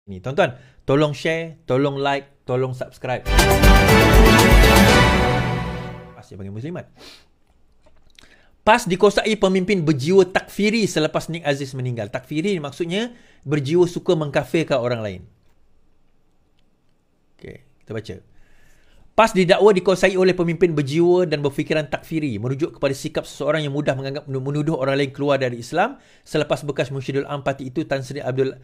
Ni tuan-tuan, tolong share, tolong like, tolong subscribe. PAS dia panggil Muslimat. PAS dikuasai pemimpin berjiwa takfiri selepas Nik Aziz meninggal. Takfiri maksudnya berjiwa suka mengkafirkan orang lain. Okey, kita baca. PAS didakwa dikuasai oleh pemimpin berjiwa dan berfikiran takfiri, merujuk kepada sikap seseorang yang mudah menuduh orang lain keluar dari Islam selepas bekas Mursyidul Am Parti itu Tan Sri Abdul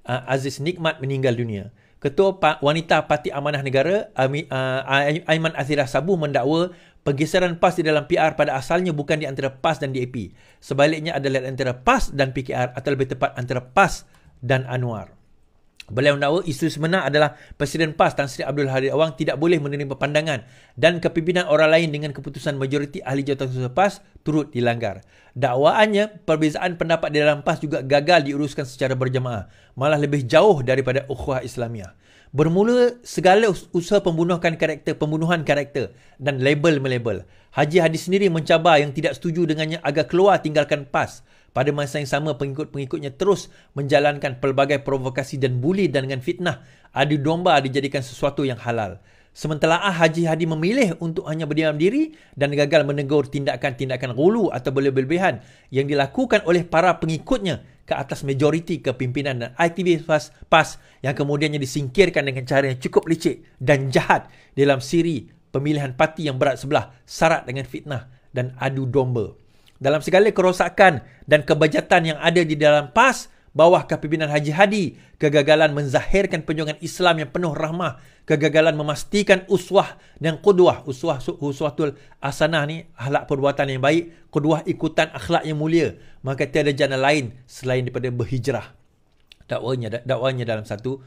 Aziz Nikmat meninggal dunia. Ketua Wanita Parti Amanah Negara Aiman Azirah Sabu mendakwa pergeseran PAS di dalam PR pada asalnya bukan di antara PAS dan DAP. Sebaliknya adalah di antara PAS dan PKR atau lebih tepat antara PAS dan Anwar. Beliau mendakwa isu sebenar adalah Presiden PAS Tan Sri Abdul Hadi Awang tidak boleh menerima pandangan dan kepimpinan orang lain dengan keputusan majoriti ahli jawatan PAS turut dilanggar. Dakwaannya, perbezaan pendapat di dalam PAS juga gagal diuruskan secara berjamaah, malah lebih jauh daripada ukhuwah Islamiah. Bermula segala usaha pembunuhan karakter dan label-melabel. Haji Hadi sendiri mencabar yang tidak setuju dengannya agar keluar tinggalkan PAS. Pada masa yang sama, pengikut-pengikutnya terus menjalankan pelbagai provokasi dan buli dan dengan fitnah adu domba dijadikan sesuatu yang halal. Sementara Haji Hadi memilih untuk hanya berdiam diri dan gagal menegur tindakan-tindakan gulu atau berlebihan yang dilakukan oleh para pengikutnya ke atas majoriti kepimpinan dan aktivis PAS yang kemudiannya disingkirkan dengan cara yang cukup licik dan jahat dalam siri pemilihan parti yang berat sebelah syarat dengan fitnah dan adu domba. Dalam segala kerosakan dan kebajatan yang ada di dalam PAS bawah kepimpinan Haji Hadi, kegagalan menzahirkan perjuangan Islam yang penuh rahmah, kegagalan memastikan uswah dan qudwah, uswatul hasanah ni akhlak perbuatan yang baik, qudwah ikutan akhlak yang mulia, maka tiada jalan lain selain daripada berhijrah. Dakwanya dalam satu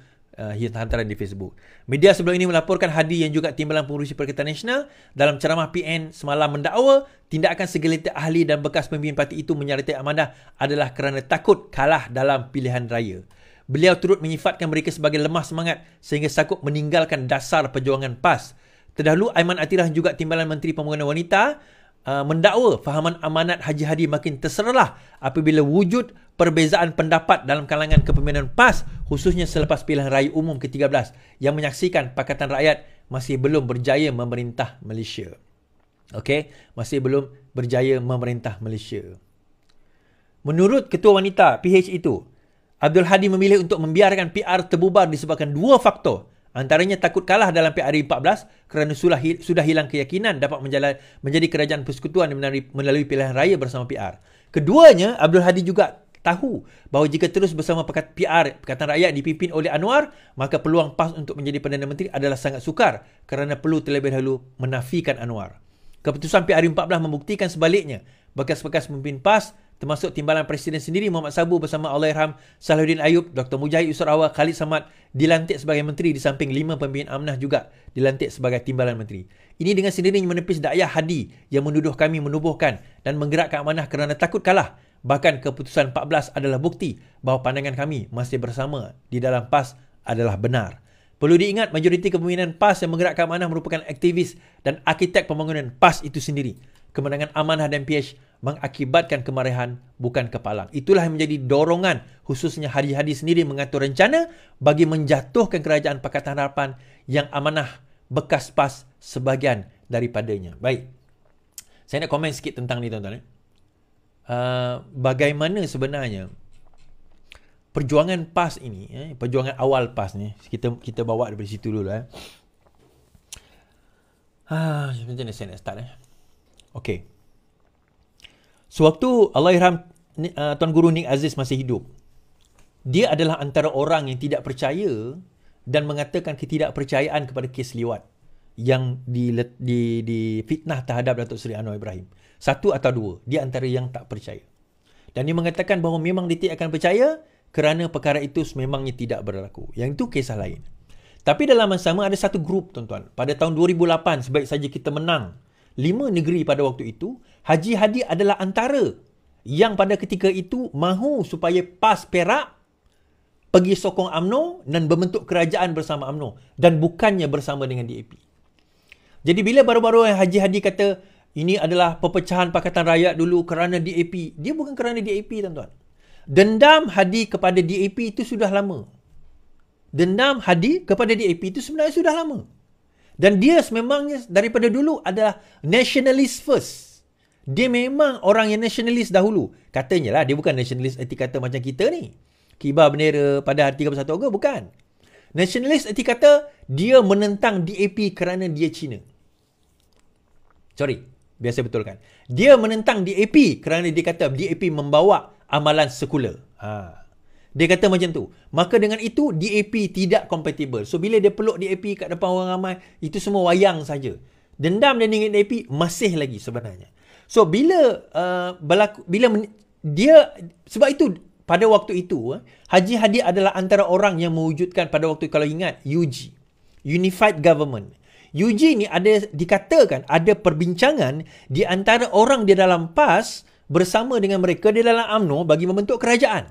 hantaran di Facebook. Media sebelum ini melaporkan Hadi yang juga Timbalan Pengurusi Perikatan Nasional dalam ceramah PN semalam mendakwa tindakan segelintir ahli dan bekas pemimpin parti itu menyertai amanah adalah kerana takut kalah dalam pilihan raya. Beliau turut menyifatkan mereka sebagai lemah semangat sehingga sanggup meninggalkan dasar perjuangan PAS. Terdahulu Aiman Atirah juga Timbalan Menteri Pembangunan Wanita mendakwa fahaman amanat Haji Hadi makin terserlah apabila wujud perbezaan pendapat dalam kalangan kepimpinan PAS khususnya selepas pilihan raya umum ke-13 yang menyaksikan Pakatan Rakyat masih belum berjaya memerintah Malaysia. Okey, masih belum berjaya memerintah Malaysia. Menurut Ketua Wanita PH itu, Abdul Hadi memilih untuk membiarkan PR terbubar disebabkan dua faktor. Antaranya takut kalah dalam PRU14 kerana sudah hilang keyakinan dapat menjadi kerajaan persekutuan melalui pilihan raya bersama PR. Keduanya, Abdul Hadi juga tahu bahawa jika terus bersama Pakatan Rakyat dipimpin oleh Anwar, maka peluang PAS untuk menjadi Perdana Menteri adalah sangat sukar kerana perlu terlebih dahulu menafikan Anwar. Keputusan PRU14 membuktikan sebaliknya. Bekas-bekas pemimpin PAS termasuk Timbalan Presiden sendiri Muhammad Sabu bersama Allahyarham Salahuddin Ayub, Dr. Mujahid Yusuf Awal, Khalid Samad dilantik sebagai menteri di samping 5 pemimpin amanah juga dilantik sebagai Timbalan Menteri. Ini dengan sendirinya menepis dakwah Hadi yang menuduh kami menubuhkan dan menggerakkan amanah kerana takut kalah. Bahkan keputusan 14 adalah bukti bahawa pandangan kami masih bersama di dalam PAS adalah benar. Perlu diingat majoriti kepimpinan PAS yang menggerakkan amanah merupakan aktivis dan arkitek pembangunan PAS itu sendiri. Kemenangan amanah dan PH mengakibatkan kemarahan bukan kepalang. Itulah yang menjadi dorongan khususnya Haji Hadi sendiri mengatur rencana bagi menjatuhkan kerajaan Pakatan Harapan yang amanah bekas PAS sebahagian daripadanya. Baik. Saya nak komen sikit tentang ni tuan-tuan. Bagaimana sebenarnya perjuangan PAS ini, perjuangan awal PAS ni, kita bawa dari situ dulu. Macam mana saya nak start? Okey. Sewaktu Allahyarham Tuan Guru Nik Aziz masih hidup, dia adalah antara orang yang tidak percaya dan mengatakan ketidakpercayaan kepada kes liwat yang difitnah terhadap Datuk Seri Anwar Ibrahim. Satu atau dua, dia antara yang tak percaya. Dan dia mengatakan bahawa memang dia tidak akan percaya kerana perkara itu sememangnya tidak berlaku. Yang itu kisah lain. Tapi dalam masa sama ada satu grup tuan-tuan. Pada tahun 2008 sebaik saja kita menang 5 negeri pada waktu itu, Haji Hadi adalah antara yang pada ketika itu mahu supaya PAS Perak pergi sokong UMNO dan membentuk kerajaan bersama UMNO dan bukannya bersama dengan DAP. Jadi bila baru-baru Haji Hadi kata ini adalah perpecahan Pakatan Rakyat dulu kerana DAP, dia bukan kerana DAP tuan-tuan. Dendam Hadi kepada DAP itu sudah lama. Dendam Hadi kepada DAP itu sebenarnya sudah lama. Dan dia memangnya daripada dulu adalah nationalist first. Dia memang orang yang nationalist dahulu. Katanya lah, dia bukan nationalist erti kata macam kita ni. Kibar bendera pada hari 31 Ogos, bukan. Nationalist erti kata dia menentang DAP kerana dia Cina. Sorry, biasa betulkan. Dia menentang DAP kerana dia kata DAP membawa amalan sekular. Dia kata macam tu. Maka dengan itu, DAP tidak compatible. So, bila dia peluk DAP kat depan orang ramai, itu semua wayang saja. Dendam dia dengan DAP masih lagi sebenarnya. So, sebab itu, pada waktu itu, Haji Hadi adalah antara orang yang mewujudkan pada waktu, kalau ingat, UG. Unified Government. UG ni dikatakan ada perbincangan di antara orang di dalam PAS bersama dengan mereka di dalam UMNO bagi membentuk kerajaan.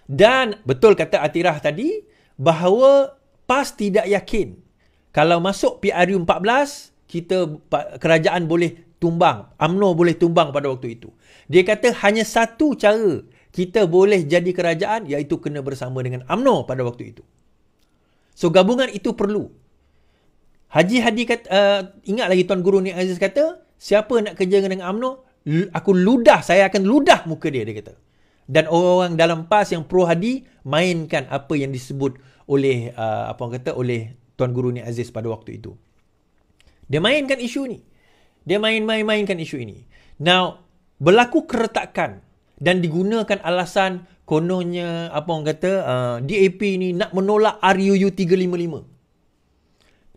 Dan betul kata Atirah tadi bahawa PAS tidak yakin kalau masuk PRU 14 kerajaan boleh tumbang, UMNO boleh tumbang pada waktu itu. Dia kata hanya satu cara kita boleh jadi kerajaan, iaitu kena bersama dengan UMNO pada waktu itu. So gabungan itu perlu. Haji Hadi kata, ingat lagi Tuan Guru Nik Aziz kata, siapa nak kerja dengan UMNO, saya akan ludah muka dia kata. Dan orang-orang dalam PAS yang pro Hadi mainkan apa yang disebut oleh oleh Tuan Guru Nik Aziz pada waktu itu. Dia mainkan isu ni. Dia mainkan isu ini. Now, berlaku keretakan dan digunakan alasan kononnya DAP ni nak menolak RUU 355.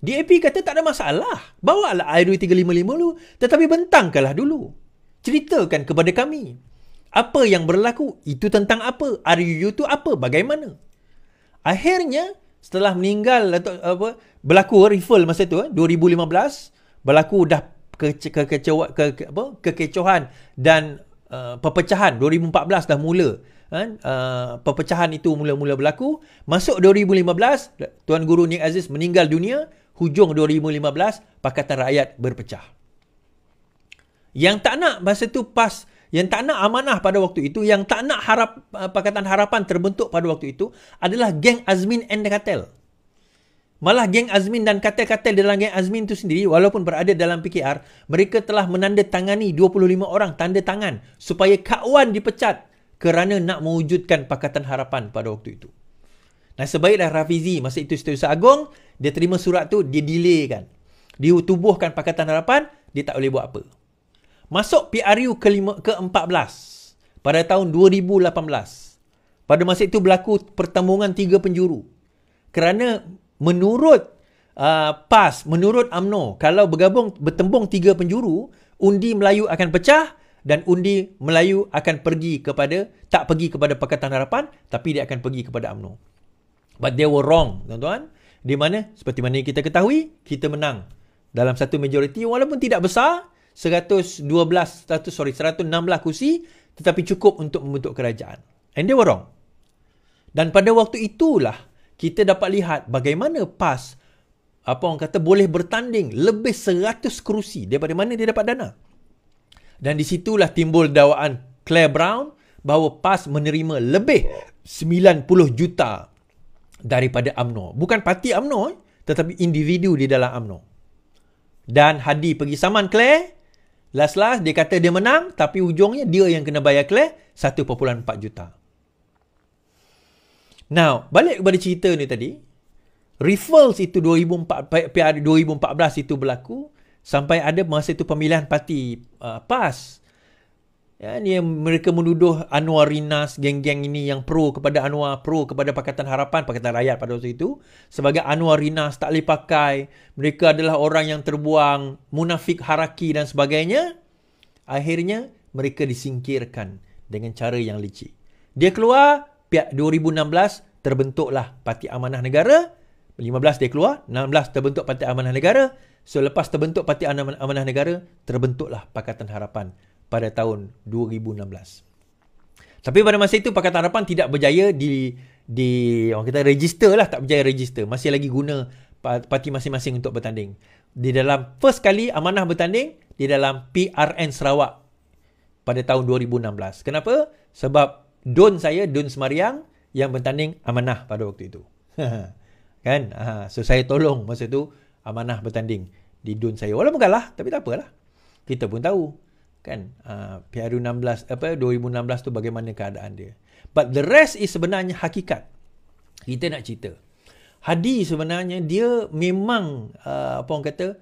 DAP kata tak ada masalah. Bawalah RUU 355 dulu. Tetapi bentangkanlah dulu. Ceritakan kepada kami. Apa yang berlaku? Itu tentang apa? RUU itu apa? Bagaimana? Akhirnya, setelah meninggal, berlaku riffle masa tu, 2015, berlaku dah kekecohan dan perpecahan. 2014 dah mula. Perpecahan itu mula-mula berlaku. Masuk 2015, Tuan Guru Nik Aziz meninggal dunia. Hujung 2015, Pakatan Rakyat berpecah. Yang tak nak masa tu PAS, yang tak nak amanah pada waktu itu, yang tak nak Pakatan Harapan terbentuk pada waktu itu adalah geng Azmin and Katel. Malah geng Azmin dan katel-katel dalam geng Azmin itu sendiri, walaupun berada dalam PKR, mereka telah menandatangani 25 orang tanda tangan supaya Kak Wan dipecat kerana nak mewujudkan Pakatan Harapan pada waktu itu. Nasib baiklah Rafizi, masa itu Setiausaha Agong, dia terima surat tu, dia delay kan. Dia tubuhkan Pakatan Harapan, dia tak boleh buat apa. Masuk PRU ke-14 pada tahun 2018. Pada masa itu berlaku pertembungan 3 penjuru. Kerana menurut PAS, menurut UMNO, kalau bertembung 3 penjuru, undi Melayu akan pecah dan undi Melayu akan tak pergi kepada Pakatan Harapan, tapi dia akan pergi kepada UMNO. But they were wrong, tuan-tuan. Di mana, seperti mana kita ketahui, kita menang dalam satu majoriti, walaupun tidak besar, 116 kursi, tetapi cukup untuk membentuk kerajaan. And they were wrong. Dan pada waktu itulah, kita dapat lihat bagaimana PAS, boleh bertanding lebih 100 kerusi. Daripada mana dia dapat dana? Dan di situlah timbul dakwaan Claire Brown bahawa PAS menerima lebih 90 juta daripada UMNO. Bukan parti UMNO, tetapi individu di dalam UMNO. Dan Hadi pergi saman Claire. Last dia kata dia menang, tapi ujungnya dia yang kena bayar Claire 1.4 juta. Now, balik kepada cerita ni tadi. Riffles itu 2014 itu berlaku sampai ada masa itu pemilihan parti PAS. Ya, ni mereka menuduh Anwar Rinas, geng-geng ini yang pro kepada Anwar, pro kepada Pakatan Harapan, Pakatan Rakyat pada waktu itu, sebagai Anwar Rinas tak boleh pakai, mereka adalah orang yang terbuang, munafik haraki dan sebagainya. Akhirnya mereka disingkirkan dengan cara yang licik. Dia keluar, pihak 2016 terbentuklah Parti Amanah Negara, 15 dia keluar, 16 terbentuk Parti Amanah Negara. So lepas terbentuk Parti Amanah Negara, terbentuklah Pakatan Harapan pada tahun 2016. Tapi pada masa itu Pakatan Harapan tidak berjaya di orang kata register lah, tak berjaya register. Masih lagi guna parti masing-masing untuk bertanding. Di dalam first kali Amanah bertanding di dalam PRN Sarawak pada tahun 2016. Kenapa? Sebab Don Semariang yang bertanding amanah pada waktu itu. Kan? So saya tolong masa tu amanah bertanding di Dun saya. Walaupun kalah, tapi tak apalah. Kita pun tahu kan Piala 2016 tu bagaimana keadaan dia. But the rest is sebenarnya hakikat. Kita nak cerita. Hadi sebenarnya dia memang apa orang kata,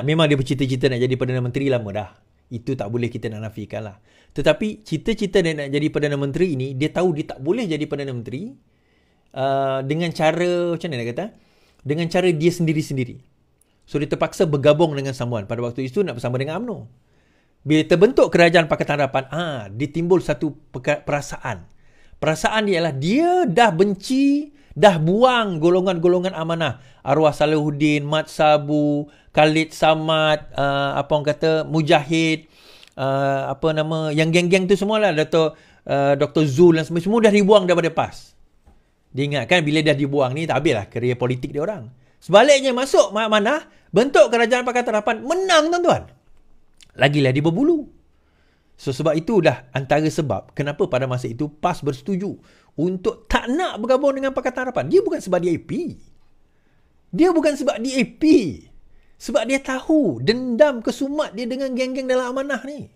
memang dia bercita-cita nak jadi Perdana Menteri lama dah. Itu tak boleh kita nak nafikan lah. Tetapi cita-cita dia nak jadi Perdana Menteri ini, dia tahu dia tak boleh jadi Perdana Menteri dengan cara, macam mana nak kata? Dengan cara dia sendiri-sendiri. So dia terpaksa bergabung dengan someone. Pada waktu itu nak bersama dengan UMNO. Bila terbentuk Kerajaan Pakatan Harapan, ditimbul satu perasaan. Perasaan dia ialah dia dah benci, dah buang golongan-golongan amanah. Arwah Salahuddin, Mat Sabu, Khalid Samad, apa orang kata, Mujahid, yang geng-geng tu semualah, Dr. Zul dan semua dah dibuang daripada PAS. Dia ingatkan bila dah dibuang ni, tak habislah kerja politik dia orang. Sebaliknya masuk amanah, bentuk Kerajaan Pakatan Harapan, menang tuan-tuan. Lagilah dia berbulu. So sebab itu dah antara sebab kenapa pada masa itu PAS bersetuju untuk tak nak bergabung dengan Pakatan Harapan. Dia bukan sebab dia AP. Dia bukan sebab dia AP. Sebab dia tahu dendam kesumat dia dengan geng-geng dalam amanah ni.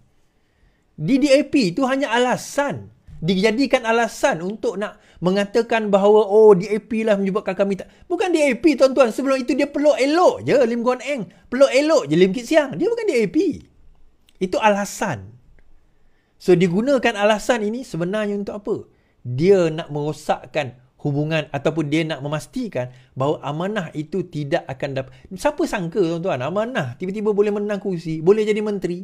Di DAP itu hanya alasan. Dijadikan alasan untuk nak mengatakan bahawa DAP lah menyebabkan kami tak. Bukan DAP tuan-tuan. Sebelum itu dia peluk elok je Lim Guan Eng. Peluk elok je Lim Kit Siang. Dia bukan DAP. Itu alasan. So digunakan alasan ini sebenarnya untuk apa? Dia nak merosakkan hubungan ataupun dia nak memastikan bahawa amanah itu tidak akan dapat. Siapa sangka tuan-tuan amanah tiba-tiba boleh menang kursi, boleh jadi menteri.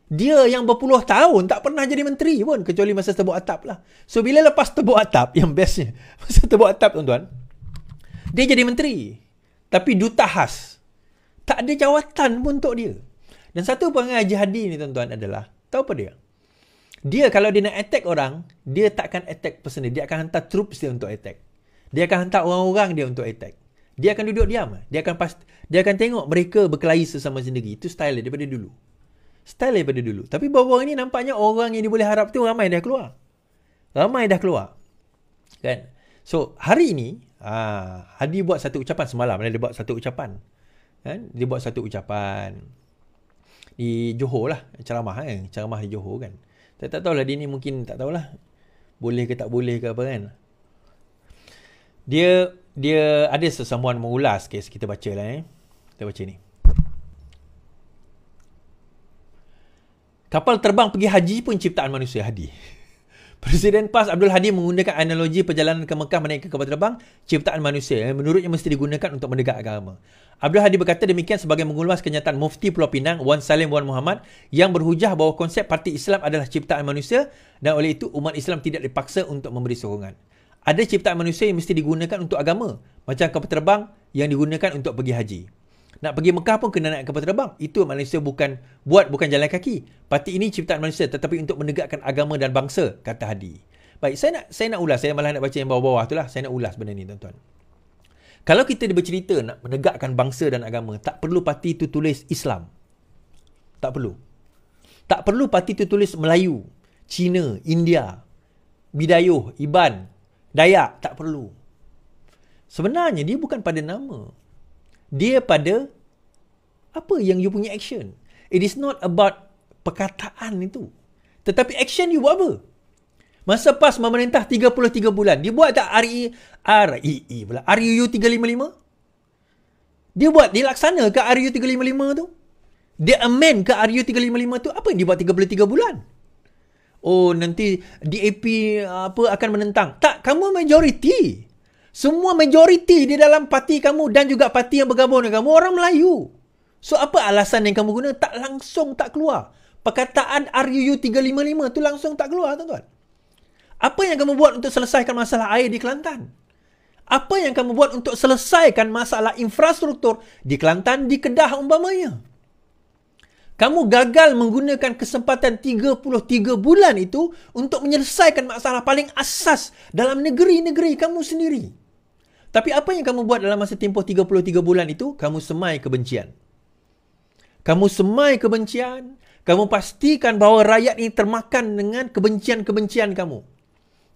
Dia yang berpuluh tahun tak pernah jadi menteri pun kecuali masa tebuk atap lah. So bila lepas tebuk atap, yang bestnya masa tebuk atap tuan-tuan, dia jadi menteri. Tapi duta khas. Tak ada jawatan pun untuk dia. Dan satu perangai Haji Hadi ni tuan-tuan adalah, tahu apa dia? Dia kalau dia nak attack orang, dia takkan attack personal. Dia akan hantar troops dia untuk attack. Dia akan hantar orang-orang dia untuk attack. Dia akan duduk diam. Dia akan tengok mereka berkelahi sesama sendiri. Itu style dia daripada dulu. Style daripada dulu. Tapi baru-baru ini nampaknya orang yang dia boleh harap tu ramai dah keluar. Ramai dah keluar. Kan? So, hari ini, Hadi buat satu ucapan semalam. Dia buat satu ucapan. Kan? Dia buat satu ucapan di Johor lah. Ceramah di Johor kan. Tak tahulah dia ni mungkin tak tahulah boleh ke tak boleh ke apa kan. Dia ada sesamuan mengulas kes, kita baca lah Kita baca ni. Kapal terbang pergi haji pun ciptaan manusia, Hadi. Presiden PAS Abdul Hadi menggunakan analogi perjalanan ke Mekah menaiki kapal terbang ciptaan manusia yang menurutnya mesti digunakan untuk menegak agama. Abdul Hadi berkata demikian sebagai mengulas kenyataan Mufti Pulau Pinang Wan Salim Wan Muhammad yang berhujah bahawa konsep parti Islam adalah ciptaan manusia dan oleh itu umat Islam tidak dipaksa untuk memberi sokongan. Ada ciptaan manusia yang mesti digunakan untuk agama, macam kapal terbang yang digunakan untuk pergi haji. Nak pergi Mekah pun kena naik kapal terbang. Itu manusia bukan jalan kaki. Parti ini ciptaan manusia tetapi untuk menegakkan agama dan bangsa, kata Hadi. Baik, saya nak ulas. Saya malah nak baca yang bawah-bawah tu lah. Saya nak ulas benda ni tuan-tuan. Kalau kita bercerita nak menegakkan bangsa dan agama, tak perlu parti itu tulis Islam. Tak perlu. Tak perlu parti itu tulis Melayu, Cina, India, Bidayuh, Iban, Dayak. Tak perlu. Sebenarnya dia bukan pada nama. Dia pada apa yang you punya action. It is not about perkataan itu. Tetapi action you buat apa? Masa PAS memerintah 33 bulan, dia buat tak RUU 355? Dia laksana ke RUU 355 tu? Dia amend ke RUU 355 tu? Apa yang dia buat 33 bulan? Oh, nanti DAP akan menentang. Tak, kamu majoriti. Semua majoriti di dalam parti kamu dan juga parti yang bergabung dengan kamu orang Melayu. So apa alasan yang kamu guna? Tak langsung tak keluar. Perkataan RUU 355 tu langsung tak keluar tuan-tuan. Apa yang kamu buat untuk selesaikan masalah air di Kelantan? Apa yang kamu buat untuk selesaikan masalah infrastruktur di Kelantan, di Kedah umpamanya? Kamu gagal menggunakan kesempatan 33 bulan itu untuk menyelesaikan masalah paling asas dalam negeri-negeri kamu sendiri. Tapi apa yang kamu buat dalam masa tempoh 33 bulan itu? Kamu semai kebencian. Kamu semai kebencian. Kamu pastikan bahawa rakyat ini termakan dengan kebencian-kebencian kamu.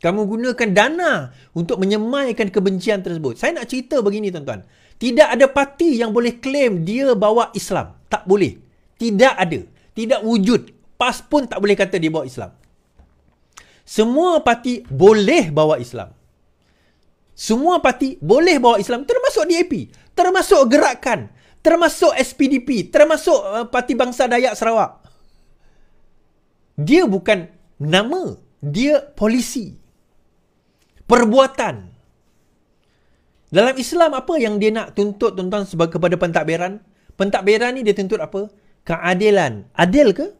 Kamu gunakan dana untuk menyemaikan kebencian tersebut. Saya nak cerita begini tuan-tuan. Tidak ada parti yang boleh claim dia bawa Islam. Tak boleh. Tidak ada. Tidak wujud. PAS pun tak boleh kata dia bawa Islam. Semua parti boleh bawa Islam. Semua parti boleh bawa Islam. Termasuk DAP. Termasuk Gerakan. Termasuk SPDP. Termasuk Parti Bangsa Dayak Sarawak. Dia bukan nama. Dia polisi. Perbuatan. Dalam Islam apa yang dia nak tuntut tuan-tuan kepada pentadbiran? Pentadbiran ni dia tuntut apa? Keadilan. Adil ke?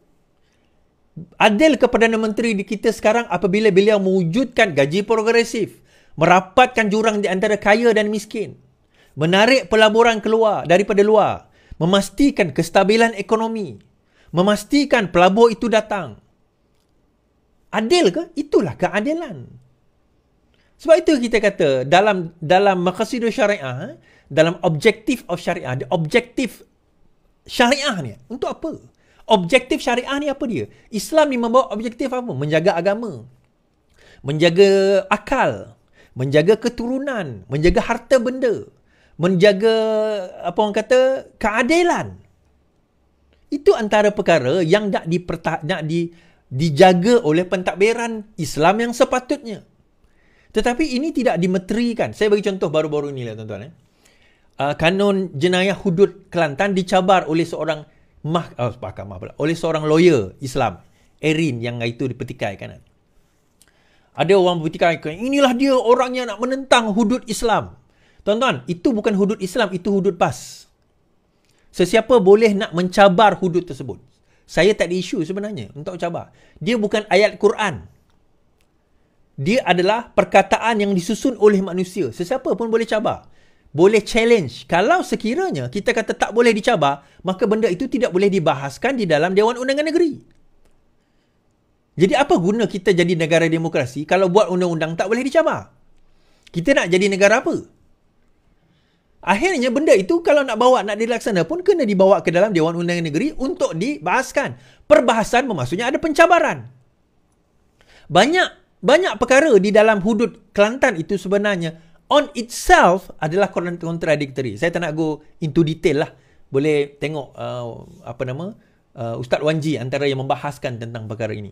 Adil ke Perdana Menteri di kita sekarang apabila beliau mewujudkan gaji progresif, merapatkan jurang di antara kaya dan miskin, menarik pelaburan keluar daripada luar, memastikan kestabilan ekonomi, memastikan pelabur itu datang. Adil ke? Itulah keadilan. Sebab itu kita kata dalam maqasidul syariah, dalam objektif of syariah, objektif syariah ni untuk apa? Objektif syariah ni apa dia? Islam ni membawa objektif apa? Menjaga agama, menjaga akal, menjaga keturunan, menjaga harta benda, menjaga apa orang kata keadilan. Itu antara perkara yang nak dijaga oleh pentadbiran Islam yang sepatutnya. Tetapi ini tidak dimeterikan. Saya bagi contoh baru-baru ni lah tuan-tuan. Kanun jenayah hudud Kelantan dicabar oleh seorang oleh seorang lawyer Islam, Erin, yang itu dipertikaikan. Ada orang bertikaikan, inilah dia orang yang nak menentang hudud Islam. Tuan-tuan, itu bukan hudud Islam, itu hudud PAS. Sesiapa boleh nak mencabar hudud tersebut. Saya tak ada isu sebenarnya untuk cabar. Dia bukan ayat Quran. Dia adalah perkataan yang disusun oleh manusia. Sesiapa pun boleh cabar. Boleh challenge. Kalau sekiranya kita kata tak boleh dicabar, maka benda itu tidak boleh dibahaskan di dalam Dewan Undangan Negeri. Jadi apa guna kita jadi negara demokrasi kalau buat undang-undang tak boleh dicabar? Kita nak jadi negara apa? Akhirnya benda itu kalau nak dilaksana pun kena dibawa ke dalam Dewan Undangan Negeri untuk dibahaskan. Perbahasan bermaksudnya ada pencabaran. Banyak perkara di dalam hudud Kelantan itu sebenarnya on itself adalah contradictory. Saya tak nak go into detail lah. Boleh tengok Ustaz Wanji antara yang membahaskan tentang perkara ini.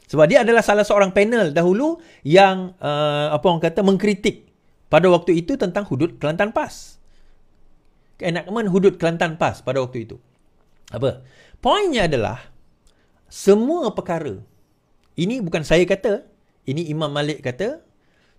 Sebab dia adalah salah seorang panel dahulu yang mengkritik pada waktu itu tentang hudud Kelantan PAS. Enactment hudud Kelantan PAS pada waktu itu. Poinnya adalah semua perkara, ini bukan saya kata, ini Imam Malik kata,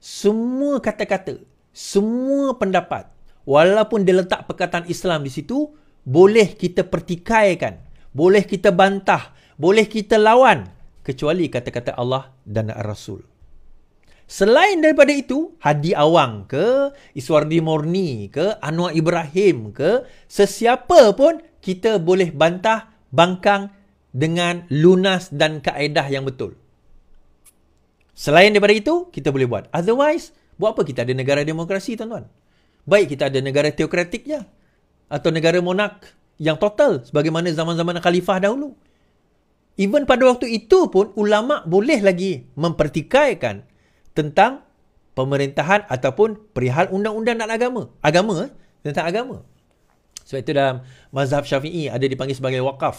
semua kata-kata, semua pendapat, walaupun dia letak perkataan Islam di situ, boleh kita pertikaikan, boleh kita bantah, boleh kita lawan, kecuali kata-kata Allah dan Rasul. Selain daripada itu, Hadi Awang ke, Iswardi Morni ke, Anwar Ibrahim ke, sesiapa pun kita boleh bantah, bangkang dengan lunas dan kaedah yang betul. Selain daripada itu, kita boleh buat. Otherwise, buat apa kita ada negara demokrasi, tuan-tuan? Baik kita ada negara teokratik je. Atau negara monark yang total, sebagaimana zaman-zaman khalifah dahulu. Even pada waktu itu pun, ulama' boleh lagi mempertikaikan tentang pemerintahan ataupun perihal undang-undang dan agama. Tentang agama. Sebab itu dalam mazhab Syafi'i ada dipanggil sebagai wakaf.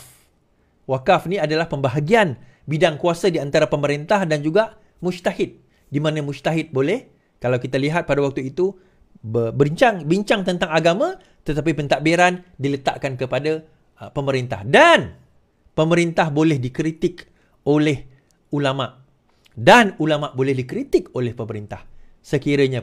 Wakaf ni adalah pembahagian bidang kuasa di antara pemerintah dan juga mujtahid. Di mana mujtahid boleh, kalau kita lihat pada waktu itu, bincang tentang agama, tetapi pentadbiran diletakkan kepada pemerintah. Dan pemerintah boleh dikritik oleh ulama'. Dan ulama' boleh dikritik oleh pemerintah. Sekiranya